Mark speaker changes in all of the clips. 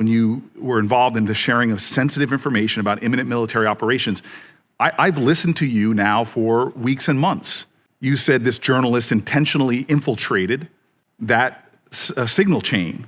Speaker 1: when you were involved in the sharing of sensitive information about imminent military operations. I've listened to you now for weeks and months. You said this journalist intentionally infiltrated that signal chain.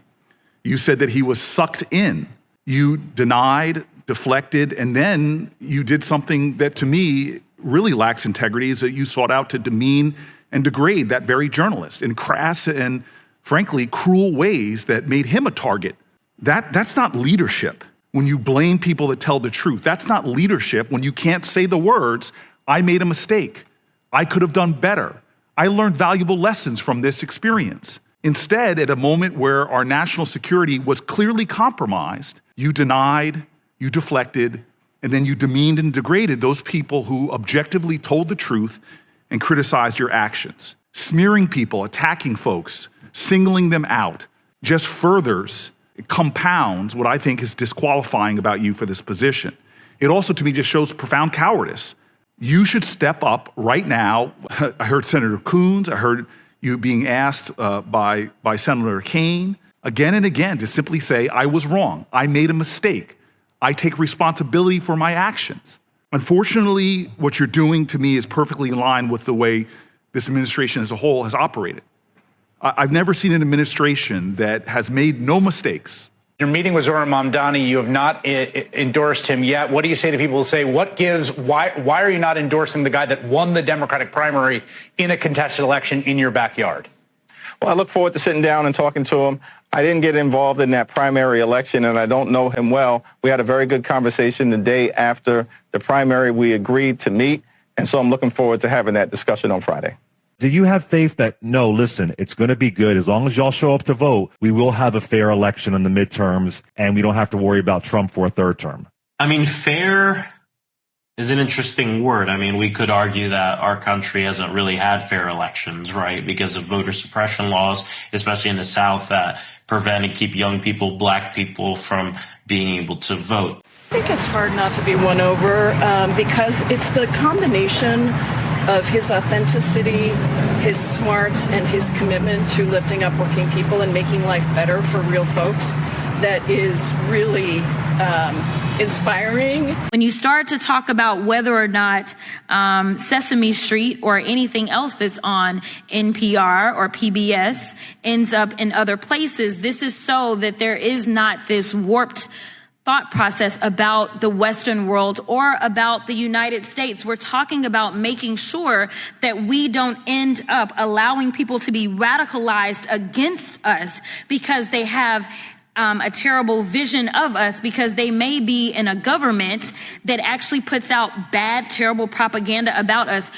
Speaker 1: You said that he was sucked in. You denied, deflected, and then you did something that to me really lacks integrity, is that you sought out to demean and degrade that very journalist in crass and frankly cruel ways that made him a target. That's not leadership. When you blame people that tell the truth, that's not leadership. When you can't say the words, I made a mistake, I could have done better, I learned valuable lessons from this experience. Instead, at a moment where our national security was clearly compromised, you denied, you deflected, and then you demeaned and degraded those people who objectively told the truth and criticized your actions. Smearing people, attacking folks, singling them out just furthers, compounds what I think is disqualifying about you for this position. It also, to me, just shows profound cowardice. You should step up right now. I heard Senator Coons, I heard you being asked by Senator Kaine again and again to simply say, I was wrong, I made a mistake, I take responsibility for my actions. Unfortunately, what you're doing to me is perfectly in line with the way this administration as a whole has operated. I've never seen an administration that has made no mistakes.
Speaker 2: Your meeting with Zohran Mamdani, you have not endorsed him yet. What do you say to people who say, why are you not endorsing the guy that won the Democratic primary in a contested election in your backyard?
Speaker 3: Well, I look forward to sitting down and talking to him. I didn't get involved in that primary election, and I don't know him well. We had a very good conversation the day after the primary. We agreed to meet, and so I'm looking forward to having that discussion on Friday.
Speaker 4: Do you have faith that, no, listen, it's going to be good. As long as y'all show up to vote, we will have a fair election in the midterms, and we don't have to worry about Trump for a third term?
Speaker 5: I mean, fair is an interesting word. I mean, we could argue that our country hasn't really had fair elections, right, because of voter suppression laws, especially in the South, that prevent and keep young people, black people, from being able to vote.
Speaker 6: I think it's hard not to be won over because it's the combination of his authenticity, his smarts, and his commitment to lifting up working people and making life better for real folks that is really inspiring.
Speaker 7: When you start to talk about whether or not Sesame Street or anything else that's on NPR or PBS ends up in other places, this is so that there is not this warped thought process about the Western world or about the United States. We're talking about making sure that we don't end up allowing people to be radicalized against us because they have a terrible vision of us, because they may be in a government that actually puts out bad, terrible propaganda about us.